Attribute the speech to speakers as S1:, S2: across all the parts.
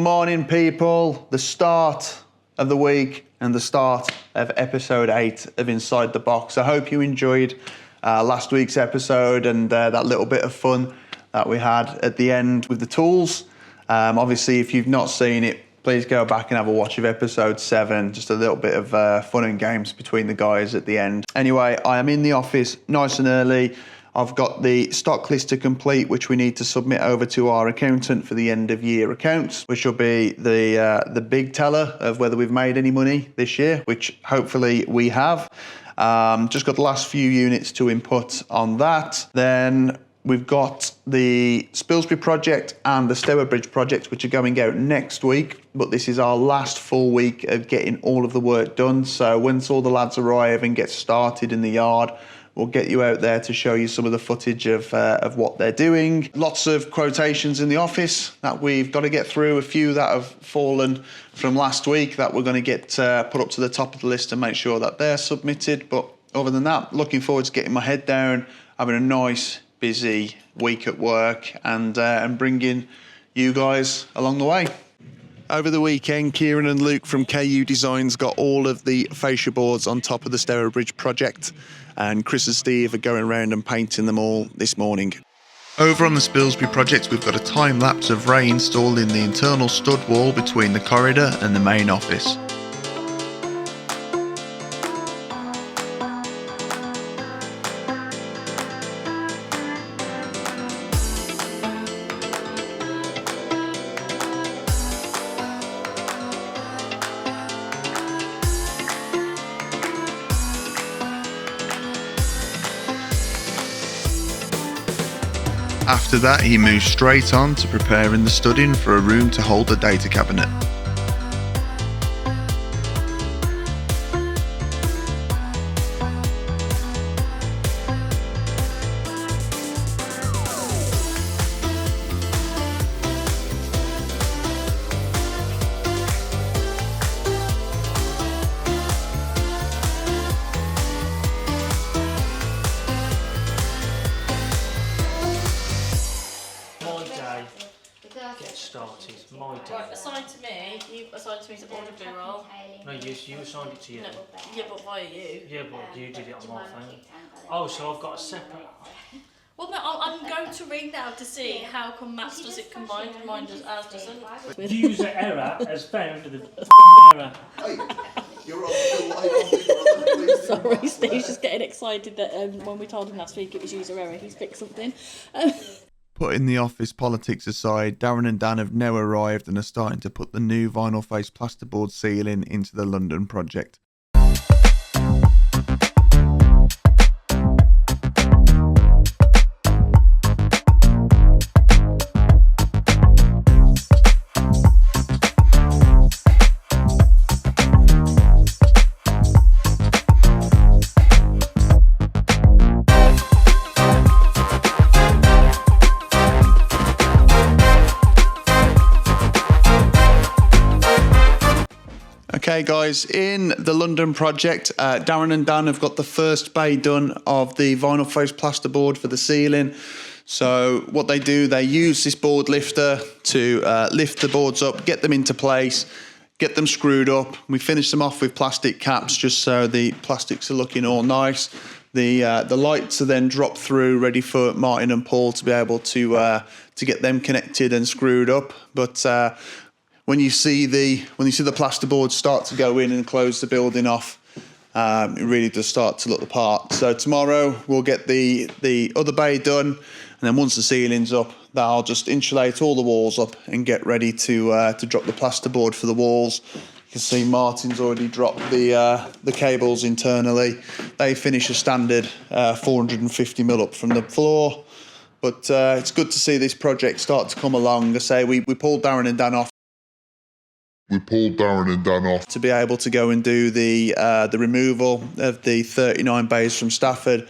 S1: morning, people. The start of the week and the start of episode 8 of Inside the Box. I hope you enjoyed last week's episode and that little bit of fun that we had at the end with the tools. Obviously, if you've not seen it, please go back and have a watch of episode 7. Just a little bit of fun and games between the guys at the end. Anyway, I am in the office nice and early. I've got the stock list to complete, which we need to submit over to our accountant for the end of year accounts, which will be the big teller of whether we've made any money this year, which hopefully we have. Just got the last few units to input on that. Then we've got the Spilsbury project and the Stour Bridge project, which are going out next week. But this is our last full week of getting all of the work done. So once all the lads arrive and get started in the yard, we'll get you out there to show you some of the footage of what they're doing. Lots of quotations in the office that we've got to get through. A few that have fallen from last week that we're going to get put up to the top of the list and make sure that they're submitted. But other than that, looking forward to getting my head down, having a nice, busy week at work and bringing you guys along the way. Over the weekend, Kieran and Luke from KU Designs got all of the fascia boards on top of the Stour Bridge project, and Chris and Steve are going around and painting them all this morning. Over on the Spilsbury project, we've got a time lapse of Ray installing the internal stud wall between the corridor and the main office. After that, he moves straight on to preparing the studding for a room to hold the data cabinet.
S2: My day. Right, assigned to me, you assigned to me to order blue roll.
S3: No, you assigned it to you.
S2: No, yeah, but via you.
S3: Yeah, but you did it on my phone. Oh, so I've got a separate...
S2: Well, no, I'm going to ring now to see how come Matt's does it combined and mine does ours doesn't.
S3: User error has found the error.
S1: Hey, you're on.
S2: Sorry, Steve's just getting excited that when we told him last week it was user error, he's fixed something.
S1: Putting the office politics aside, Darren and Dan have now arrived and are starting to put the new vinyl face plasterboard ceiling into the London project. Okay guys, in the London project, Darren and Dan have got the first bay done of the vinyl face plasterboard for the ceiling. So what they do, they use this board lifter to lift the boards up, get them into place, get them screwed up. We finish them off with plastic caps just so the plastics are looking all nice. The lights are then dropped through, ready for Martin and Paul to be able to get them connected and screwed up. But when you see the plasterboard start to go in and close the building off, it really does start to look the part. So tomorrow we'll get the other bay done, and then once the ceiling's up, I'll just insulate all the walls up and get ready to drop the plasterboard for the walls. You can see Martin's already dropped the cables internally. They finish a standard 450mm up from the floor, but it's good to see this project start to come along. I say we pulled Darren and Dan off. To be able to go and do the removal of the 39 bays from Stafford.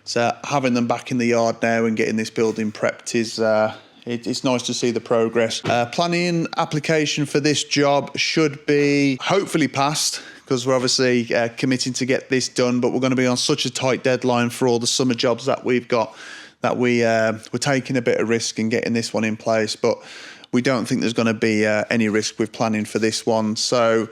S1: So having them back in the yard now and getting this building prepped is it's nice to see the progress. Planning application for this job should be hopefully passed, because we're obviously committing to get this done, but we're going to be on such a tight deadline for all the summer jobs that we've got that we're taking a bit of risk in getting this one in place. But we don't think there's going to be any risk with planning for this one. So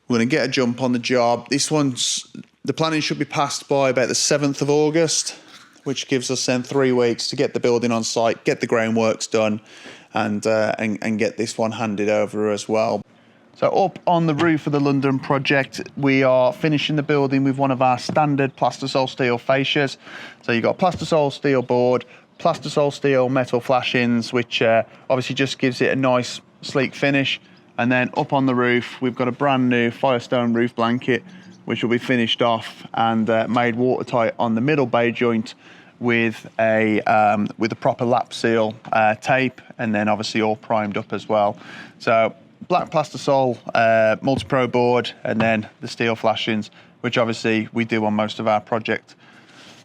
S1: we're going to get a jump on the job. The planning should be passed by about the 7th of August, which gives us then 3 weeks to get the building on site, get the groundworks done, and get this one handed over as well. So up on the roof of the London project, we are finishing the building with one of our standard plastisol steel fascias. So you've got plastisol steel board, plastisol steel metal flashings, which obviously just gives it a nice sleek finish. And then up on the roof, we've got a brand new Firestone roof blanket, which will be finished off and made watertight on the middle bay joint with a proper lap seal tape, and then obviously all primed up as well. So black plastisol multi-pro board, and then the steel flashings, which obviously we do on most of our project.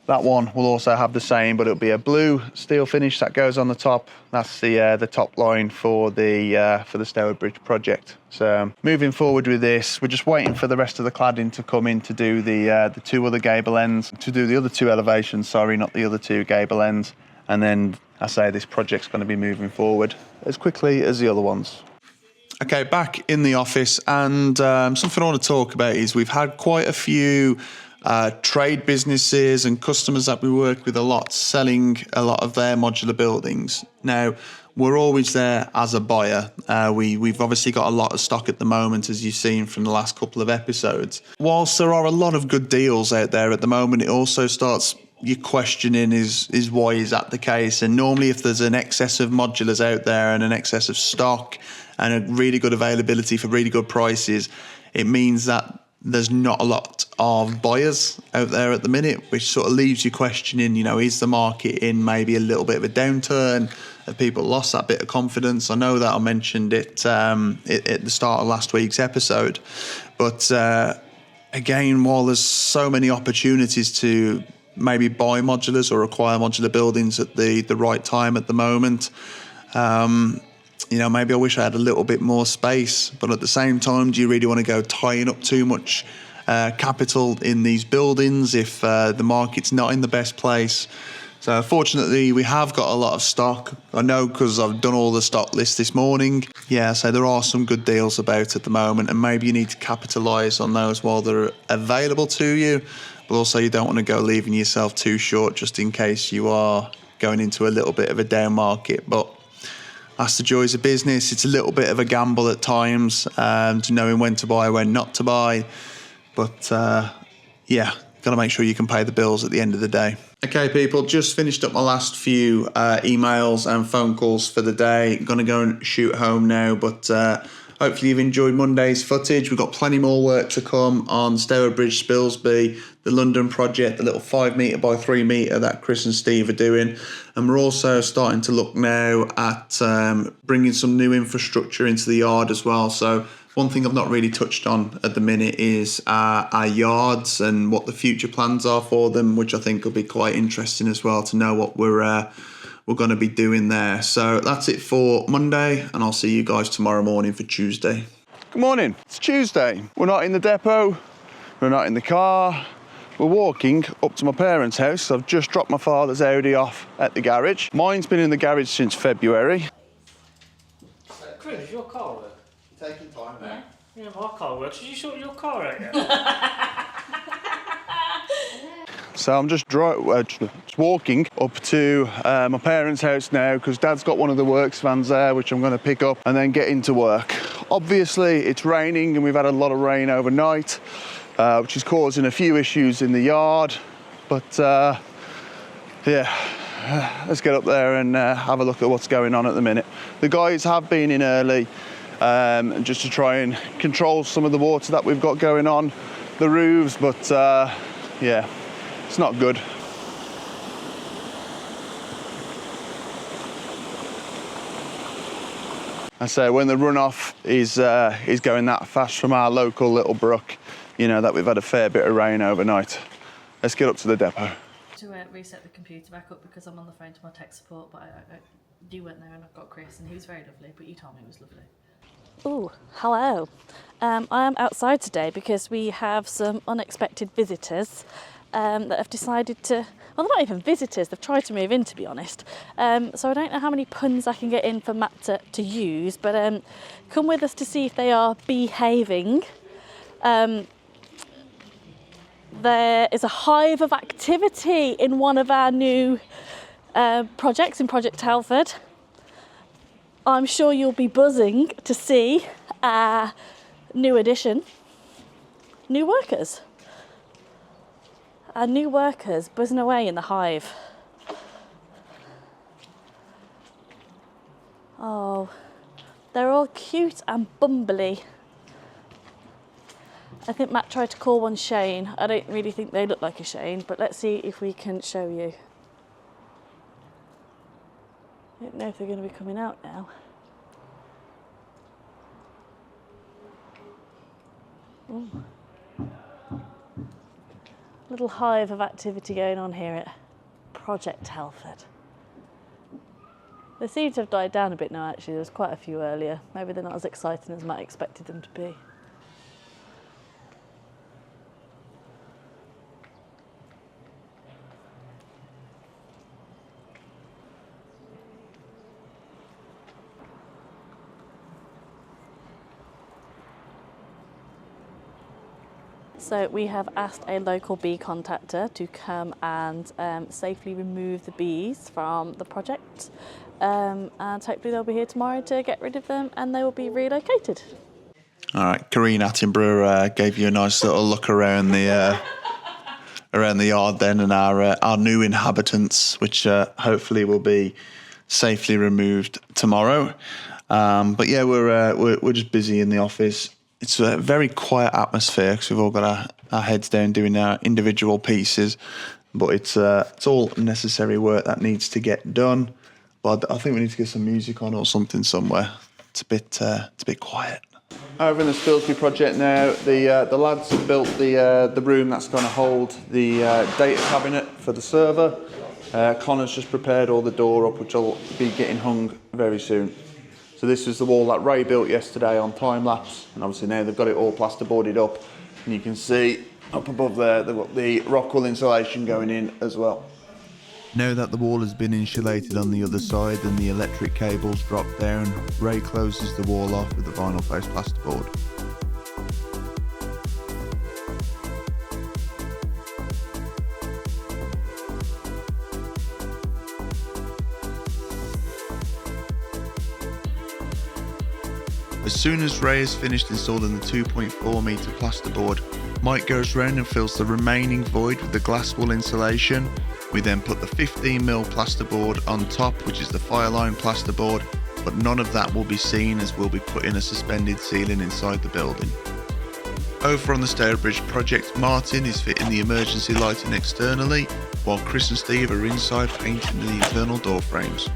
S1: That one will also have the same, but it'll be a blue steel finish that goes on the top. That's the top line for the Stairway Bridge project. So moving forward with this, we're just waiting for the rest of the cladding to come in to do the 2 other gable ends, to do the other 2 elevations. Sorry, not the other 2 gable ends. And then I say this project's going to be moving forward as quickly as the other ones. Okay, back in the office, and something I want to talk about is we've had quite a few trade businesses and customers that we work with a lot selling a lot of their modular buildings. Now, we're always there as a buyer. We've obviously got a lot of stock at the moment, as you've seen from the last couple of episodes. Whilst there are a lot of good deals out there at the moment, it also starts you questioning is why is that the case? And normally if there's an excess of modulars out there and an excess of stock and a really good availability for really good prices, it means that there's not a lot of buyers out there at the minute, which sort of leaves you questioning, is the market in maybe a little bit of a downturn? Have people lost that bit of confidence? I know that I mentioned it at the start of last week's episode, but again, while there's so many opportunities to maybe buy modulars or acquire modular buildings at the right time at the moment, maybe I wish I had a little bit more space, but at the same time, do you really want to go tying up too much capital in these buildings if the market's not in the best place? So fortunately, we have got a lot of stock. I know because I've done all the stock lists this morning. Yeah, so there are some good deals about at the moment, and maybe you need to capitalise on those while they're available to you. But also you don't want to go leaving yourself too short just in case you are going into a little bit of a down market. But that's the joys of business. It's a little bit of a gamble at times, knowing when to buy, when not to buy. But got to make sure you can pay the bills at the end of the day. Okay, people, just finished up my last few emails and phone calls for the day. Going to go and shoot home now, but hopefully you've enjoyed Monday's footage. We've got plenty more work to come on Stairway Bridge, Spilsby, the London project, the little 5 metre by 3 metre that Chris and Steve are doing. And we're also starting to look now at bringing some new infrastructure into the yard as well. So one thing I've not really touched on at the minute is our yards and what the future plans are for them, which I think will be quite interesting as well to know what we're going to be doing there. So that's it for Monday, and I'll see you guys tomorrow morning for Tuesday. Good morning. It's Tuesday. We're not in the depot. We're not in the car. We're walking up to my parents' house. I've just dropped my father's Audi off at the garage. Mine's been in the garage since February.
S3: Chris, does your car work?
S1: You're taking time now.
S3: Yeah, my car works. Did you sort your car out yet?
S1: So I'm just walking up to my parents' house now because Dad's got one of the works vans there, which I'm going to pick up and then get into work. Obviously, it's raining and we've had a lot of rain overnight, which is causing a few issues in the yard. But let's get up there and have a look at what's going on at the minute. The guys have been in early just to try and control some of the water that we've got going on the roofs, but it's not good. I say when the runoff is going that fast from our local little brook, that we've had a fair bit of rain overnight. Let's get up to the depot.
S2: To reset the computer back up because I'm on the phone to my tech support, but you weren't there and I've got Chris and he was very lovely, but you told me he was lovely.
S4: Oh, hello. I am outside today because we have some unexpected visitors that have decided to Well, they're not even visitors. They've tried to move in, to be honest. So I don't know how many puns I can get in for Matt to use, but come with us to see if they are behaving. There is a hive of activity in one of our new projects in Project Telford. I'm sure you'll be buzzing to see our new addition, new workers. Our new workers buzzing away in the hive. Oh, they're all cute and bumbly. I think Matt tried to call one Shane. I don't really think they look like a Shane, but let's see if we can show you. I don't know if they're going to be coming out now. Ooh. Little hive of activity going on here at Project Telford. They seem to have died down a bit now, actually. There was quite a few earlier. Maybe they're not as exciting as Matt expected them to be. So we have asked a local bee contactor to come and safely remove the bees from the project, and hopefully they'll be here tomorrow to get rid of them and they will be relocated.
S1: All right, Corinne Attenborough gave you a nice little look around the yard then, and our new inhabitants, which hopefully will be safely removed tomorrow. But yeah, we're just busy in the office. It's a very quiet atmosphere because we've all got our heads down doing our individual pieces, but it's all necessary work that needs to get done. But I think we need to get some music on or something somewhere. It's a bit quiet. Over in the Spilsby project now, the lads have built the room that's going to hold the data cabinet for the server. Connor's just prepared all the door up, which will be getting hung very soon. So this is the wall that Ray built yesterday on time lapse, and obviously now they've got it all plasterboarded up, and you can see up above there they've got the rock wool insulation going in as well. Now that the wall has been insulated on the other side and the electric cables drop down, Ray closes the wall off with the vinyl face plasterboard. As soon as Ray has finished installing the 2.4 metre plasterboard, Mike goes round and fills the remaining void with the glass wool insulation. We then put the 15mm plasterboard on top, which is the fireline plasterboard, but none of that will be seen as we'll be putting a suspended ceiling inside the building. Over on the Stourbridge project, Martin is fitting the emergency lighting externally, while Chris and Steve are inside painting the internal door frames.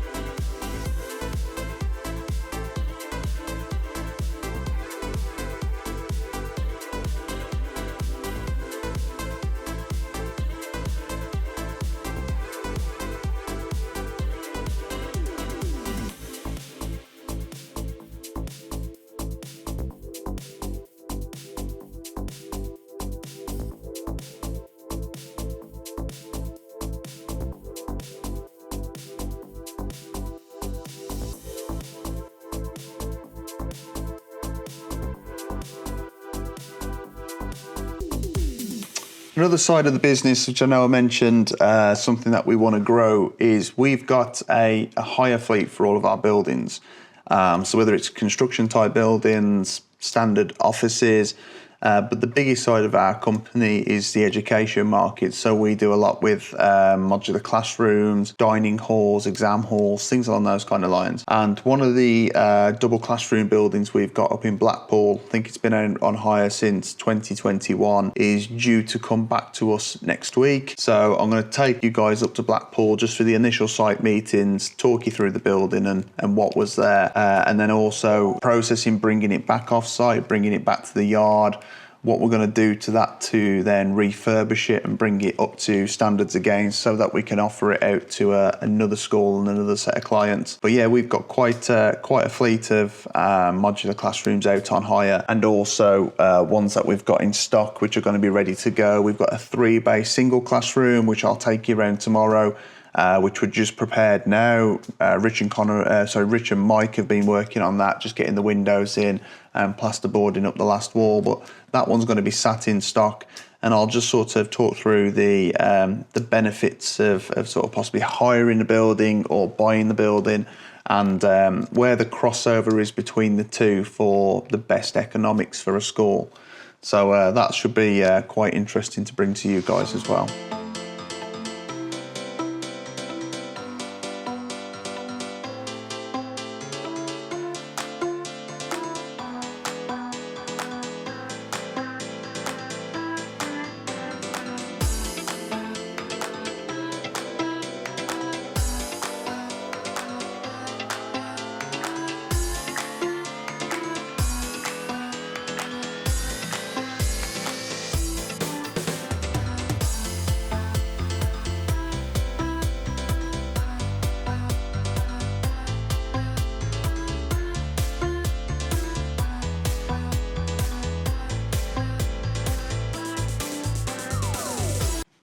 S1: Another side of the business, which I know I mentioned, something that we want to grow, is we've got a hire fleet for all of our buildings. So whether it's construction type buildings, standard offices, but the biggest side of our company is the education market. So we do a lot with modular classrooms, dining halls, exam halls, things along those kind of lines. And one of the double classroom buildings we've got up in Blackpool, I think it's been on hire since 2021, is due to come back to us next week. So I'm going to take you guys up to Blackpool just for the initial site meetings, talk you through the building and what was there, and then also processing, bringing it back off site, bringing it back to the yard, what we're going to do to that to then refurbish it and bring it up to standards again so that we can offer it out to another school and another set of clients. But yeah, we've got quite a fleet of modular classrooms out on hire, and also ones that we've got in stock which are going to be ready to go. We've got a 3-bay single classroom which I'll take you around tomorrow, which we're just prepared now. Rich and Mike have been working on that, just getting the windows in and plasterboarding up the last wall. But that one's going to be sat in stock, and I'll just sort of talk through the benefits of sort of possibly hiring the building or buying the building, and where the crossover is between the two for the best economics for a school. So that should be quite interesting to bring to you guys as well.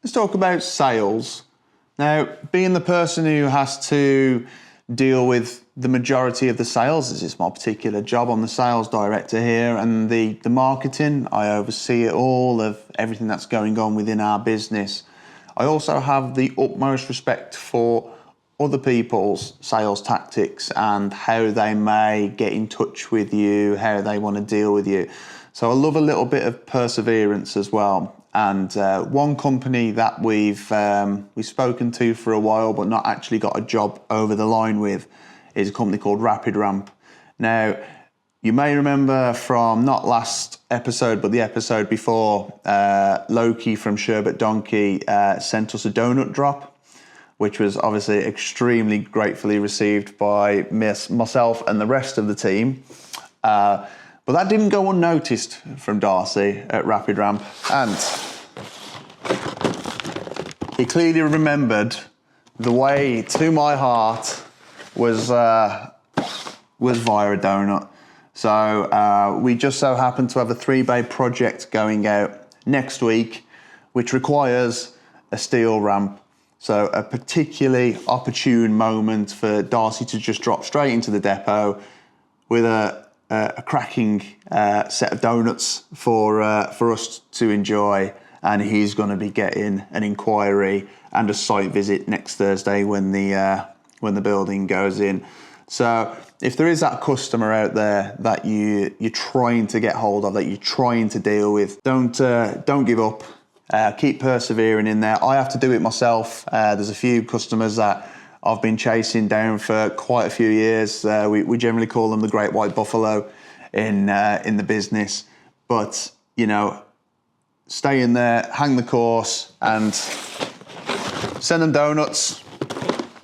S1: Let's talk about sales. Now, being the person who has to deal with the majority of the sales, this is my particular job. I'm the sales director here, and the marketing, I oversee it all, of everything that's going on within our business. I also have the utmost respect for other people's sales tactics and how they may get in touch with you, how they want to deal with you. So I love a little bit of perseverance as well. And one company that we've spoken to for a while but not actually got a job over the line with is a company called Rapid Ramp. Now, you may remember from not last episode but the episode before, Loki from Sherbet Donkey sent us a donut drop, which was obviously extremely gratefully received by myself and the rest of the team. But that didn't go unnoticed from Darcy at Rapid Ramp, and he clearly remembered the way to my heart was via a donut. So we just so happen to have a 3-bay project going out next week, which requires a steel ramp. So a particularly opportune moment for Darcy to just drop straight into the depot with a cracking set of donuts for us to enjoy, and he's going to be getting an inquiry and a site visit next Thursday when the building goes in. So if there is that customer out there that you're trying to get hold of, that you're trying to deal with, don't give up. Keep persevering in there. I have to do it myself. There's a few customers that I've been chasing down for quite a few years. We generally call them the Great White Buffalo in the business. But, you know, stay in there, hang the course, and send them donuts.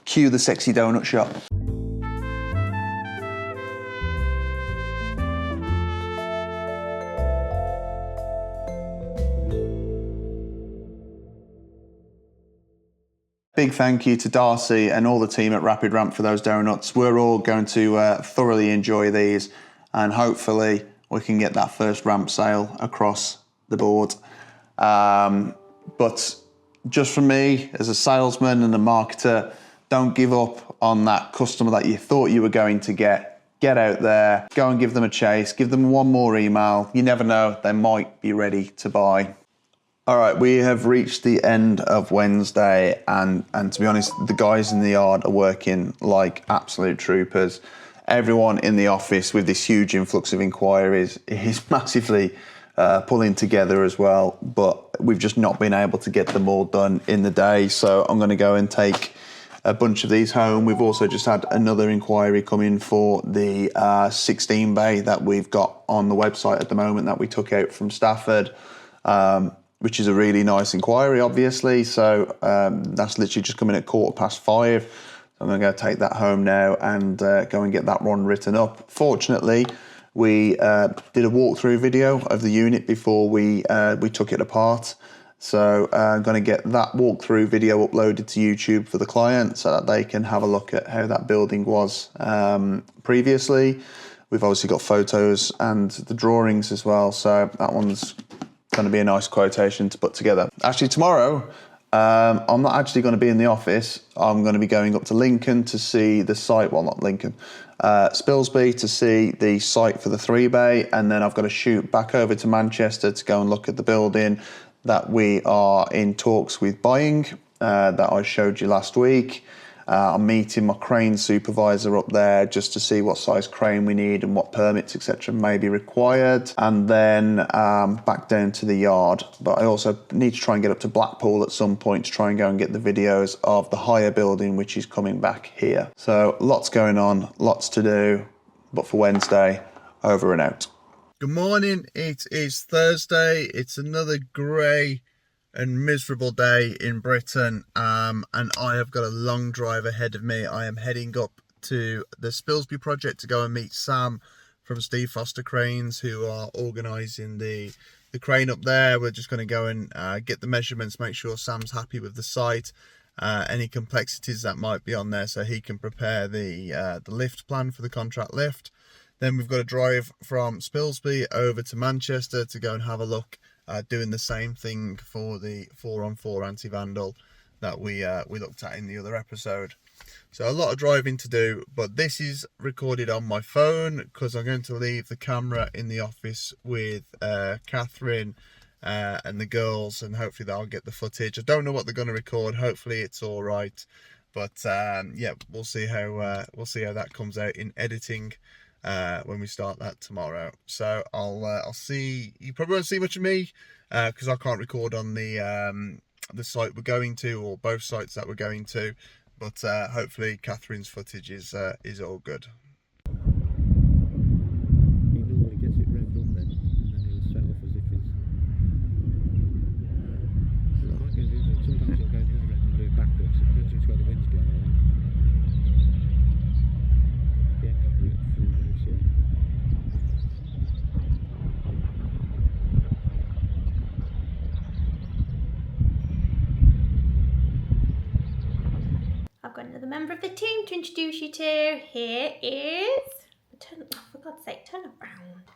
S1: Cue the sexy donut shop. Big thank you to Darcy and all the team at Rapid Ramp for those donuts. We're all going to thoroughly enjoy these, and hopefully we can get that first ramp sale across the board. But just from me as a salesman and a marketer, don't give up on that customer that you thought you were going to get. Get out there, go and give them a chase, give them one more email. You never know, they might be ready to buy. All right, we have reached the end of Wednesday, and to be honest, the guys in the yard are working like absolute troopers. Everyone in the office with this huge influx of inquiries is massively pulling together as well, but we've just not been able to get them all done in the day. So I'm going to go and take a bunch of these home. We've also just had another inquiry come in for the 16 bay that we've got on the website at the moment that we took out from Stafford. Which is a really nice inquiry, obviously. So that's literally just coming at 5:15. So I'm going to go take that home now and go and get that one written up. Fortunately, we did a walkthrough video of the unit before we took it apart. So I'm going to get that walkthrough video uploaded to YouTube for the client so that they can have a look at how that building was previously. We've obviously got photos and the drawings as well, so that one's going to be a nice quotation to put together. Actually, tomorrow, I'm not actually going to be in the office. I'm going to be going up to Lincoln to see the site, well, not Lincoln, Spilsby to see the site for the 3-bay, and then I've got to shoot back over to Manchester to go and look at the building that we are in talks with buying, that I showed you last week. I'm meeting my crane supervisor up there just to see what size crane we need and what permits, etc. may be required. And then back down to the yard. But I also need to try and get up to Blackpool at some point to try and go and get the videos of the higher building, which is coming back here. So lots going on, lots to do. But for Wednesday, over and out. Good morning, it is Thursday. It's another grey and miserable day in Britain, and I have got a long drive ahead of me. I am heading up to the Spilsby project to go and meet Sam from Steve Foster Cranes, who are organising the crane up there. We're just going to go and get the measurements, make sure Sam's happy with the site, any complexities that might be on there, so he can prepare the lift plan for the contract lift. Then we've got to drive from Spilsby over to Manchester to go and have a look, doing the same thing for the 4x4 anti-vandal that we looked at in the other episode. So a lot of driving to do, but this is recorded on my phone because I'm going to leave the camera in the office with Catherine and the girls, and hopefully they'll get the footage. I don't know what they're going to record. Hopefully it's all right, but yeah, we'll see how that comes out in editing when we start that tomorrow. So I'll see. You probably won't see much of me because I can't record on the site we're going to, or both sites that we're going to. But hopefully Catherine's footage is all good.
S5: He normally gets it revved up then, and then he'll set off as if he's. So I might go do that. Sometimes he'll go the other end and do it backwards. It depends which way the wind's blowing on. He ain't got it full race yet.
S6: I've got another member of the team to introduce you to. Here is... for God's sake, turn around.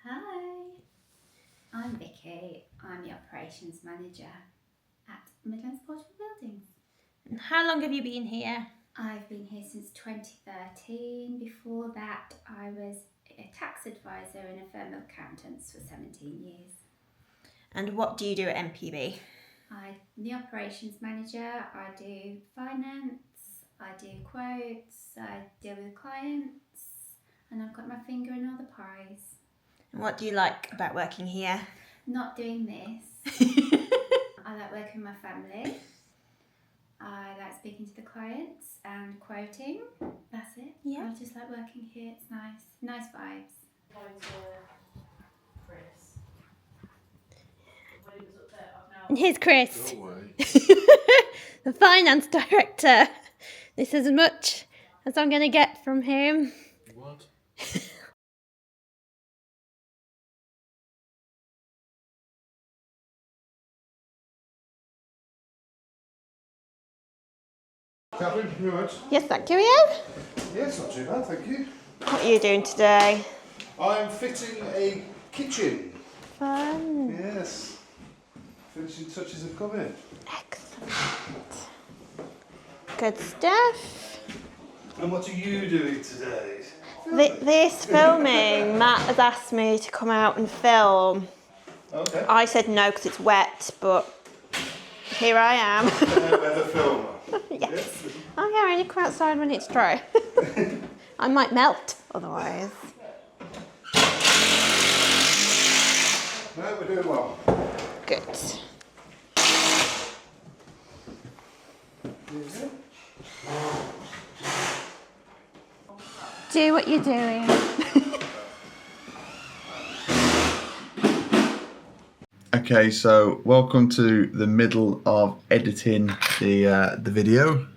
S7: Hi, I'm Vicky. I'm the operations manager at Midlands Portable Buildings.
S6: And how long have you been here?
S7: I've been here since 2013. Before that, I was a tax advisor in a firm of accountants for 17 years.
S6: And what do you do at MPB?
S7: I'm the operations manager. I do finance, I do quotes, I deal with clients, and I've got my finger in all the pies.
S6: And what do you like about working here?
S7: Not doing this. I like working with my family. I like speaking to the clients and quoting. That's it.
S6: Yeah.
S7: I just like working here. It's nice. Nice vibes.
S6: And here's Chris, the finance director. This is as much as I'm going to get from him.
S5: What?
S8: Catherine, you alright?
S6: Yes, thank you, Ian.
S8: Yes, not too bad, thank you.
S6: What are you doing today?
S8: I'm fitting a kitchen.
S6: Fun.
S8: Yes. Finishing touches have come in.
S6: Excellent. Good stuff.
S8: And what are you doing today?
S6: This filming, Matt has asked me to come out and film.
S8: Okay.
S6: I said no because it's wet, but here I am.
S8: Weather filmer.
S6: Yes. Oh yeah, I only come outside when it's dry. I might melt otherwise.
S8: No, we're doing well.
S6: Good. Do what you're doing.
S1: Okay, so welcome to the middle of editing the video.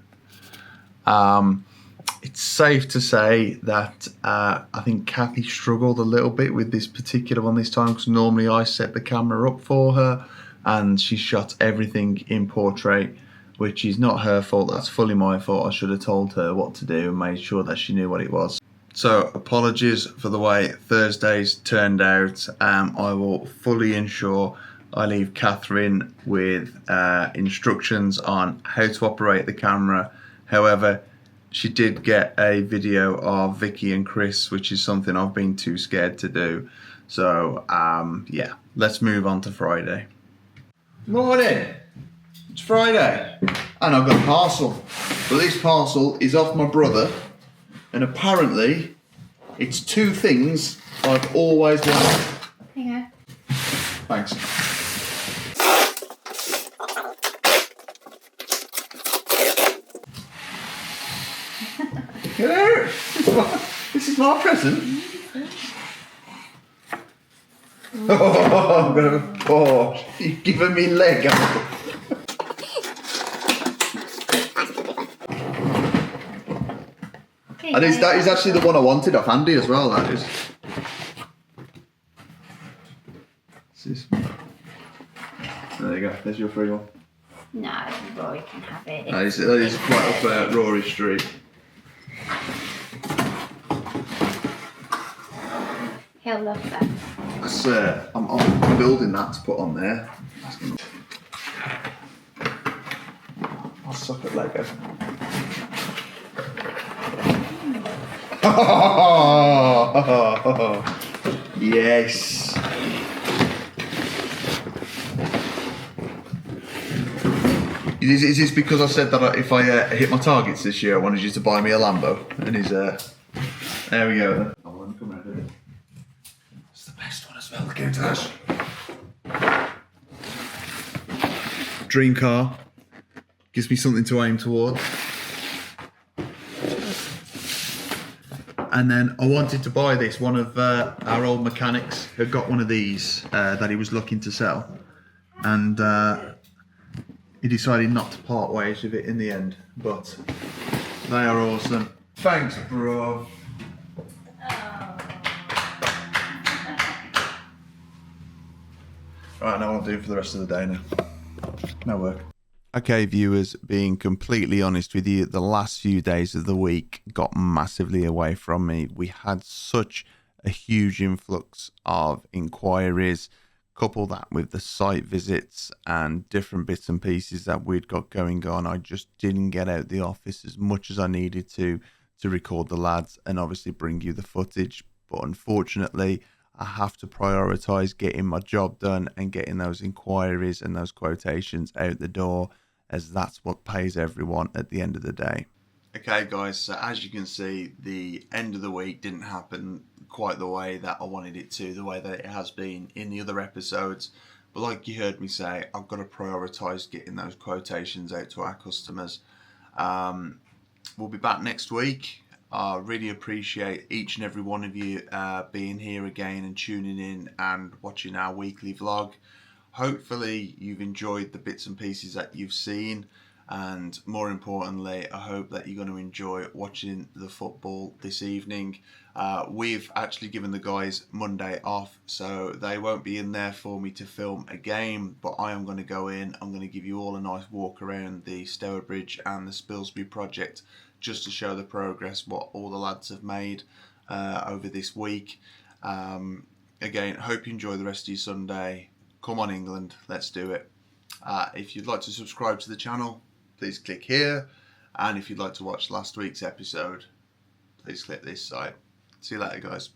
S1: it's safe to say that I think Kathy struggled a little bit with this particular one this time, because normally I set the camera up for her and she shot everything in portrait, which is not her fault, that's fully my fault. I should have told her what to do and made sure that she knew what it was. So apologies for the way Thursday's turned out. I will fully ensure I leave Catherine with instructions on how to operate the camera. However, she did get a video of Vicky and Chris, which is something I've been too scared to do. So yeah, let's move on to Friday. Morning, it's Friday and I've got a parcel. But this parcel is off my brother, and apparently it's two things I've always wanted.
S7: Here you go.
S1: Thanks. Hello. This is my present. Oh, I'm gonna. Oh, you've given me leg. And that is actually the one I wanted off Andy as well. That is. There you go. There's your free one.
S7: No, Rory can have it.
S1: That is quite up Rory Street.
S7: He'll love that.
S1: That's, I'm building that to put on there. I'll suck at Lego. Yes. Is this because I said that if I hit my targets this year, I wanted you to buy me a Lambo? And he's there we go then. Oh, let me come around with it. It's the best one as well. Look into that. Dream car. Gives me something to aim toward. And then I wanted to buy this. One of our old mechanics had got one of these that he was looking to sell. And he decided not to part ways with it in the end. But they are awesome. Thanks, bro. Right, now I'll do for the rest of the day now. No work. Okay, viewers, being completely honest with you, the last few days of the week got massively away from me. We had such a huge influx of inquiries. Couple that with the site visits and different bits and pieces that we'd got going on. I just didn't get out the office as much as I needed to record the lads and obviously bring you the footage. But unfortunately, I have to prioritise getting my job done and getting those inquiries and those quotations out the door, as that's what pays everyone at the end of the day. Okay guys, so as you can see, the end of the week didn't happen quite the way that I wanted it to, the way that it has been in the other episodes. But like you heard me say, I've got to prioritise getting those quotations out to our customers. We'll be back next week. I really appreciate each and every one of you being here again and tuning in and watching our weekly vlog. Hopefully you've enjoyed the bits and pieces that you've seen, and more importantly, I hope that you're going to enjoy watching the football this evening. We've actually given the guys Monday off, so they won't be in there for me to film a game, but I am going to go in. I'm going to give you all a nice walk around the Stour Bridge and the Spilsby project, just to show the progress, what all the lads have made over this week. Again, hope you enjoy the rest of your Sunday. Come on England, let's do it. If you'd like to subscribe to the channel, please click here. And if you'd like to watch last week's episode, please click this side. See you later guys.